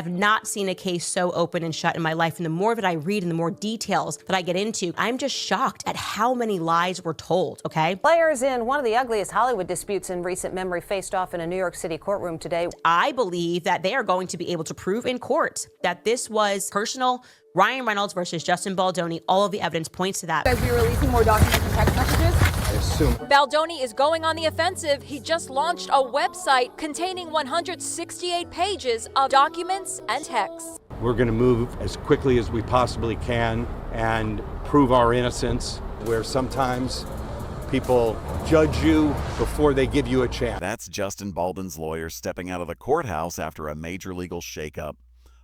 I've not seen a case so open and shut in my life, and the more that I read and the more details that I get into, I'm just shocked at how many lies were told, okay? Players in one of the ugliest Hollywood disputes in recent memory faced off in a New York City courtroom today. I believe that they are going to be able to prove in court that this was personal. Ryan Reynolds versus Justin Baldoni, all of the evidence points to that. Guys, be releasing more documents and text messages? I assume. Baldoni is going on the offensive. He just launched a website containing 168 pages of documents and texts. We're going to move as quickly as we possibly can and prove our innocence, where sometimes people judge you before they give you a chance. That's Justin Baldwin's lawyer stepping out of the courthouse after a major legal shakeup.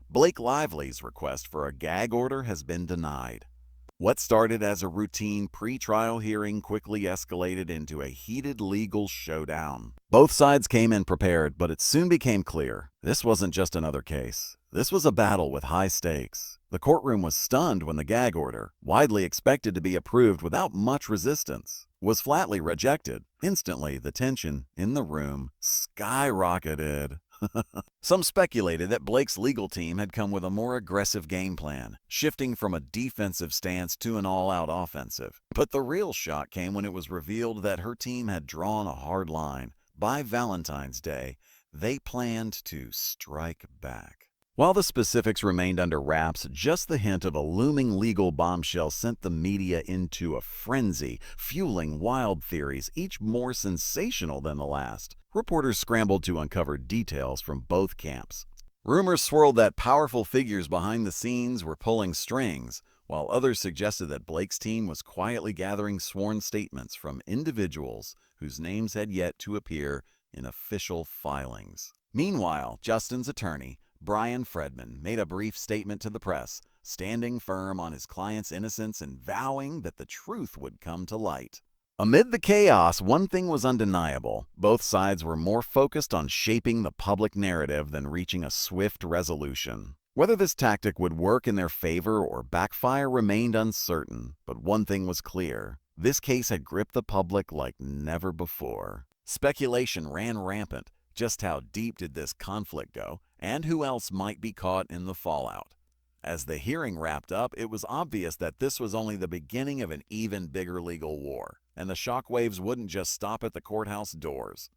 Blake Lively's request for a gag order has been denied. What started as a routine pre-trial hearing quickly escalated into a heated legal showdown. Both sides came in prepared, but it soon became clear this wasn't just another case. This was a battle with high stakes. The courtroom was stunned when the gag order, widely expected to be approved without much resistance, was flatly rejected. Instantly, the tension in the room skyrocketed. Some speculated that Blake's legal team had come with a more aggressive game plan, shifting from a defensive stance to an all-out offensive. But the real shock came when it was revealed that her team had drawn a hard line. By Valentine's Day, they planned to strike back. While the specifics remained under wraps, just the hint of a looming legal bombshell sent the media into a frenzy, fueling wild theories, each more sensational than the last. Reporters scrambled to uncover details from both camps. Rumors swirled that powerful figures behind the scenes were pulling strings, while others suggested that Blake's team was quietly gathering sworn statements from individuals whose names had yet to appear in official filings. Meanwhile, Justin's attorney, Brian Fredman, made a brief statement to the press, standing firm on his client's innocence and vowing that the truth would come to light. Amid the chaos, one thing was undeniable. Both sides were more focused on shaping the public narrative than reaching a swift resolution. Whether this tactic would work in their favor or backfire remained uncertain, but one thing was clear. This case had gripped the public like never before. Speculation ran rampant. Just how deep did this conflict go, and who else might be caught in the fallout? As the hearing wrapped up, it was obvious that this was only the beginning of an even bigger legal war, and the shockwaves wouldn't just stop at the courthouse doors.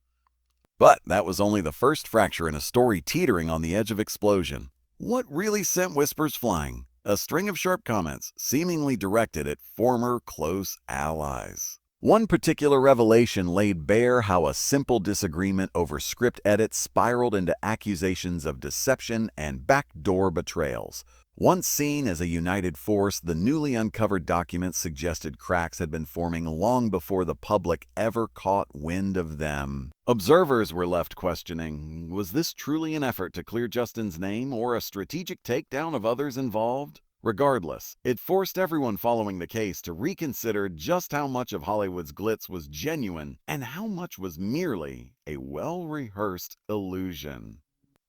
But that was only the first fracture in a story teetering on the edge of explosion. What really sent whispers flying? A string of sharp comments, seemingly directed at former close allies. One particular revelation laid bare how a simple disagreement over script edits spiraled into accusations of deception and backdoor betrayals. Once seen as a united force, the newly uncovered documents suggested cracks had been forming long before the public ever caught wind of them. Observers were left questioning, was this truly an effort to clear Justin's name or a strategic takedown of others involved? Regardless, it forced everyone following the case to reconsider just how much of Hollywood's glitz was genuine and how much was merely a well-rehearsed illusion.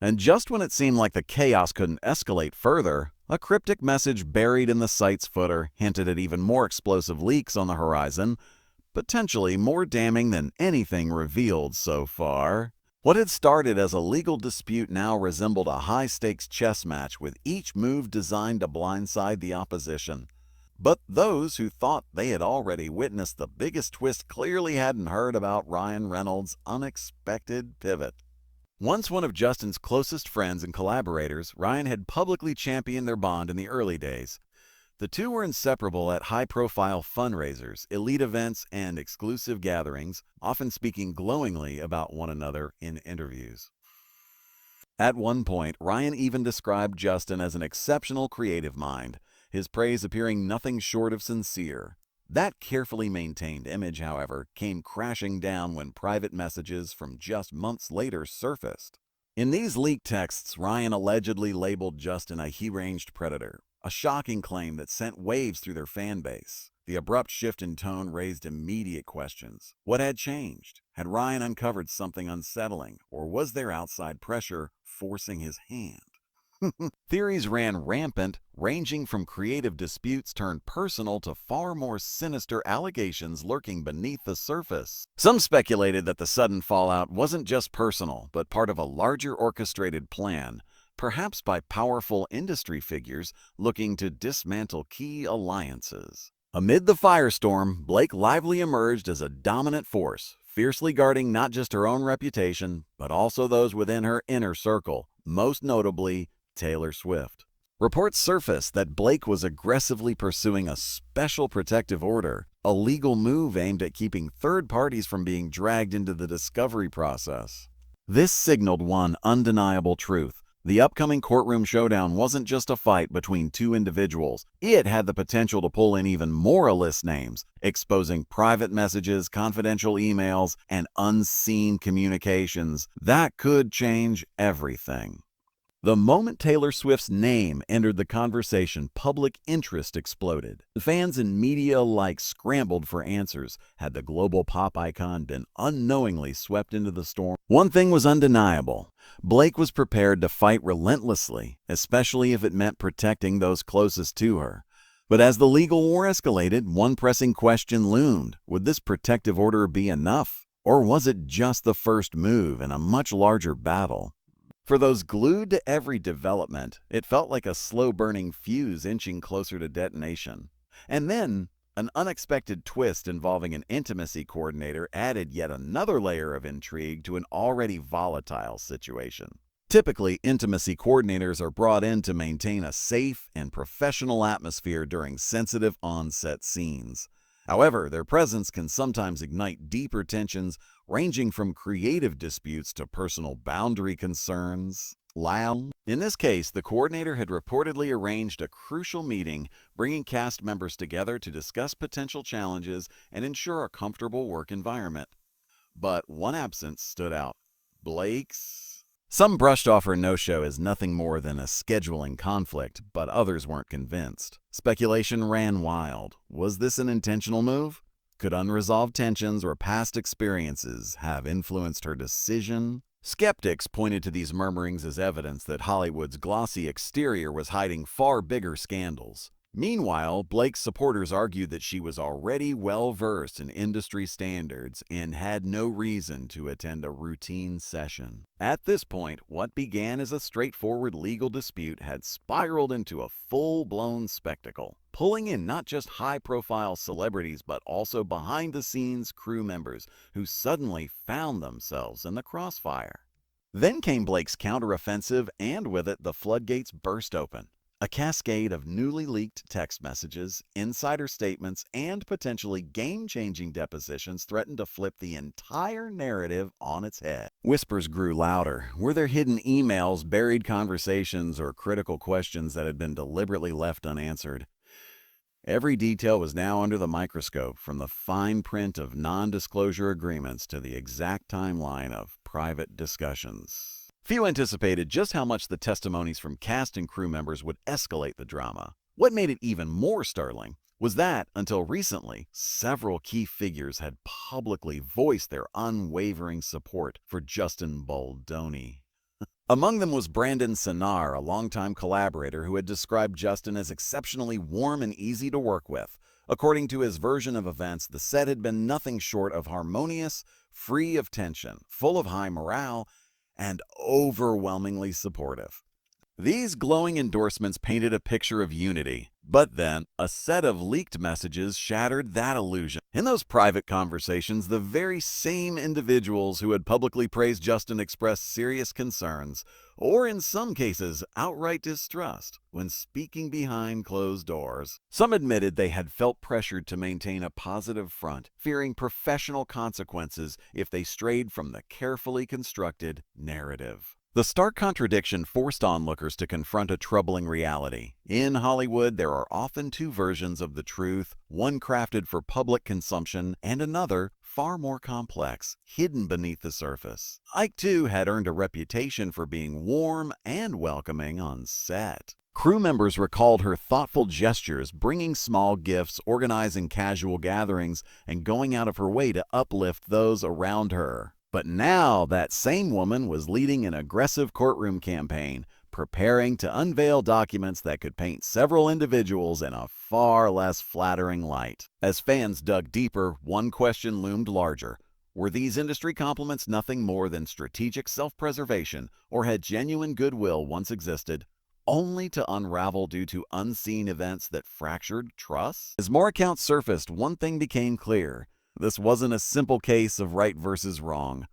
And just when it seemed like the chaos couldn't escalate further, a cryptic message buried in the site's footer hinted at even more explosive leaks on the horizon, potentially more damning than anything revealed so far. What had started as a legal dispute now resembled a high-stakes chess match with each move designed to blindside the opposition. But those who thought they had already witnessed the biggest twist clearly hadn't heard about Ryan Reynolds' unexpected pivot. Once one of Justin's closest friends and collaborators, Ryan had publicly championed their bond in the early days. The two were inseparable at high-profile fundraisers, elite events, and exclusive gatherings, often speaking glowingly about one another in interviews. At one point, Ryan even described Justin as an exceptional creative mind, his praise appearing nothing short of sincere. That carefully maintained image, however, came crashing down when private messages from just months later surfaced. In these leaked texts, Ryan allegedly labeled Justin a he-ranged predator, a shocking claim that sent waves through their fan base. The abrupt shift in tone raised immediate questions. What had changed? Had Ryan uncovered something unsettling, or was there outside pressure forcing his hand? Theories ran rampant, ranging from creative disputes turned personal to far more sinister allegations lurking beneath the surface. Some speculated that the sudden fallout wasn't just personal, but part of a larger orchestrated plan, perhaps by powerful industry figures looking to dismantle key alliances. Amid the firestorm, Blake Lively emerged as a dominant force, fiercely guarding not just her own reputation, but also those within her inner circle, most notably Taylor Swift. Reports surfaced that Blake was aggressively pursuing a special protective order, a legal move aimed at keeping third parties from being dragged into the discovery process. This signaled one undeniable truth. The upcoming courtroom showdown wasn't just a fight between two individuals. It had the potential to pull in even more A-list names, exposing private messages, confidential emails, and unseen communications that could change everything. The moment Taylor Swift's name entered the conversation, public interest exploded. Fans and media alike scrambled for answers. Had the global pop icon been unknowingly swept into the storm? One thing was undeniable. Blake was prepared to fight relentlessly, especially if it meant protecting those closest to her. But as the legal war escalated, one pressing question loomed. Would this protective order be enough? Or was it just the first move in a much larger battle? For those glued to every development, it felt like a slow-burning fuse inching closer to detonation. And then, an unexpected twist involving an intimacy coordinator added yet another layer of intrigue to an already volatile situation. Typically, intimacy coordinators are brought in to maintain a safe and professional atmosphere during sensitive on-set scenes. However, their presence can sometimes ignite deeper tensions, ranging from creative disputes to personal boundary concerns. In this case, the coordinator had reportedly arranged a crucial meeting, bringing cast members together to discuss potential challenges and ensure a comfortable work environment. But one absence stood out: Blake's. Some brushed off her no-show as nothing more than a scheduling conflict, but others weren't convinced. Speculation ran wild. Was this an intentional move? Could unresolved tensions or past experiences have influenced her decision? Skeptics pointed to these murmurings as evidence that Hollywood's glossy exterior was hiding far bigger scandals. Meanwhile, Blake's supporters argued that she was already well-versed in industry standards and had no reason to attend a routine session. At this point, what began as a straightforward legal dispute had spiraled into a full-blown spectacle, pulling in not just high-profile celebrities but also behind-the-scenes crew members who suddenly found themselves in the crossfire. Then came Blake's counteroffensive, and with it, the floodgates burst open. A cascade of newly leaked text messages, insider statements, and potentially game-changing depositions threatened to flip the entire narrative on its head. Whispers grew louder. Were there hidden emails, buried conversations, or critical questions that had been deliberately left unanswered? Every detail was now under the microscope, from the fine print of non-disclosure agreements to the exact timeline of private discussions. Few anticipated just how much the testimonies from cast and crew members would escalate the drama. What made it even more startling was that, until recently, several key figures had publicly voiced their unwavering support for Justin Baldoni. Among them was Brandon Sinar, a longtime collaborator who had described Justin as exceptionally warm and easy to work with. According to his version of events, the set had been nothing short of harmonious, free of tension, full of high morale, and overwhelmingly supportive. These glowing endorsements painted a picture of unity, but then a set of leaked messages shattered that illusion. In those private conversations, the very same individuals who had publicly praised Justin expressed serious concerns, or in some cases, outright distrust, when speaking behind closed doors. Some admitted they had felt pressured to maintain a positive front, fearing professional consequences if they strayed from the carefully constructed narrative. The stark contradiction forced onlookers to confront a troubling reality. In Hollywood, there are often two versions of the truth, one crafted for public consumption and another, far more complex, hidden beneath the surface. Ike, too, had earned a reputation for being warm and welcoming on set. Crew members recalled her thoughtful gestures, bringing small gifts, organizing casual gatherings, and going out of her way to uplift those around her. But now that same woman was leading an aggressive courtroom campaign, preparing to unveil documents that could paint several individuals in a far less flattering light. As fans dug deeper, one question loomed larger. Were these industry compliments nothing more than strategic self-preservation, or had genuine goodwill once existed, only to unravel due to unseen events that fractured trust? As more accounts surfaced, one thing became clear. This wasn't a simple case of right versus wrong.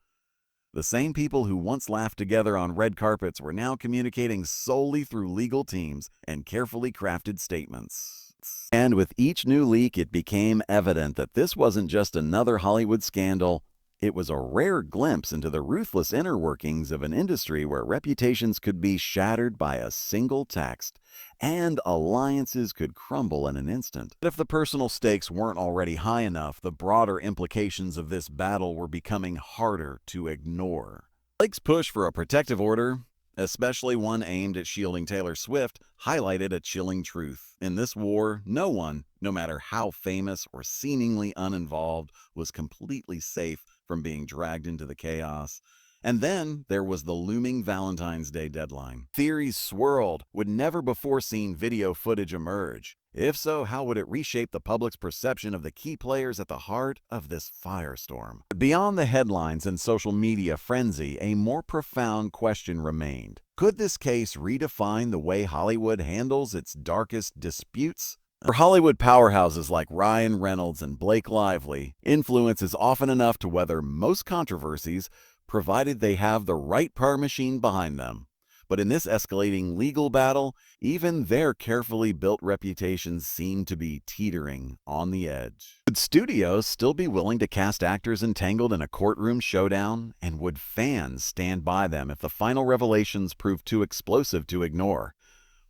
The same people who once laughed together on red carpets were now communicating solely through legal teams and carefully crafted statements. And with each new leak, it became evident that this wasn't just another Hollywood scandal. It was a rare glimpse into the ruthless inner workings of an industry where reputations could be shattered by a single text, and alliances could crumble in an instant. But if the personal stakes weren't already high enough, the broader implications of this battle were becoming harder to ignore. Blake's push for a protective order, especially one aimed at shielding Taylor Swift, highlighted a chilling truth. In this war, no one, no matter how famous or seemingly uninvolved, was completely safe from being dragged into the chaos. And then there was the looming Valentine's Day deadline. Theories swirled. Would never-before-seen video footage emerge? If so, how would it reshape the public's perception of the key players at the heart of this firestorm? Beyond the headlines and social media frenzy, a more profound question remained. Could this case redefine the way Hollywood handles its darkest disputes? For Hollywood powerhouses like Ryan Reynolds and Blake Lively, influence is often enough to weather most controversies, provided they have the right power machine behind them. But in this escalating legal battle, even their carefully built reputations seem to be teetering on the edge. Would studios still be willing to cast actors entangled in a courtroom showdown? And would fans stand by them if the final revelations proved too explosive to ignore?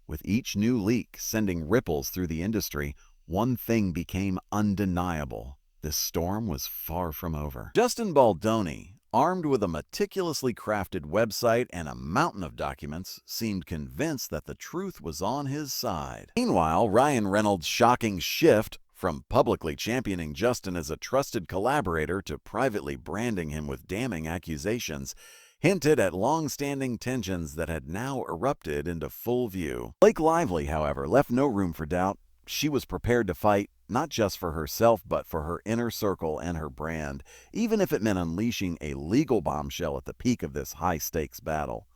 With each new leak sending ripples through the industry, one thing became undeniable. This storm was far from over. Justin Baldoni, armed with a meticulously crafted website and a mountain of documents, seemed convinced that the truth was on his side. Meanwhile, Ryan Reynolds' shocking shift from publicly championing Justin as a trusted collaborator to privately branding him with damning accusations hinted at long-standing tensions that had now erupted into full view. Blake Lively, however, left no room for doubt. She was prepared to fight, not just for herself, but for her inner circle and her brand, even if it meant unleashing a legal bombshell at the peak of this high-stakes battle.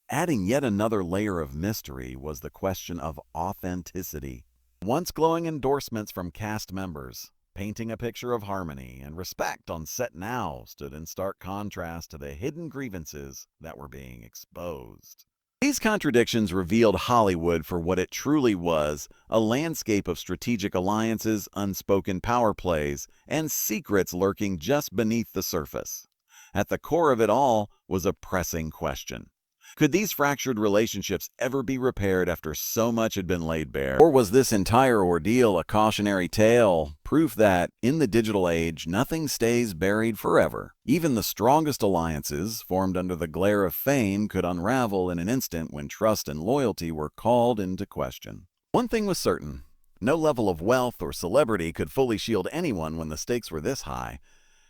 Adding yet another layer of mystery was the question of authenticity. Once glowing endorsements from cast members, painting a picture of harmony and respect on set now stood in stark contrast to the hidden grievances that were being exposed. These contradictions revealed Hollywood for what it truly was, a landscape of strategic alliances, unspoken power plays, and secrets lurking just beneath the surface. At the core of it all was a pressing question. Could these fractured relationships ever be repaired after so much had been laid bare? Or was this entire ordeal a cautionary tale, proof that, in the digital age, nothing stays buried forever? Even the strongest alliances, formed under the glare of fame, could unravel in an instant when trust and loyalty were called into question. One thing was certain. No level of wealth or celebrity could fully shield anyone when the stakes were this high.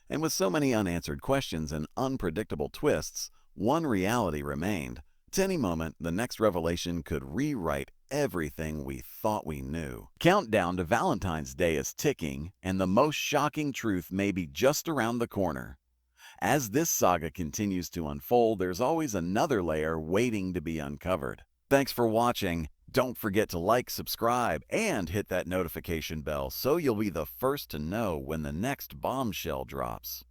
And with so many unanswered questions and unpredictable twists, one reality remained. At any moment, the next revelation could rewrite everything we thought we knew. Countdown to Valentine's Day is ticking, and the most shocking truth may be just around the corner. As this saga continues to unfold, there's always another layer waiting to be uncovered. Thanks for watching. Don't forget to like, subscribe, and hit that notification bell so you'll be the first to know when the next bombshell drops.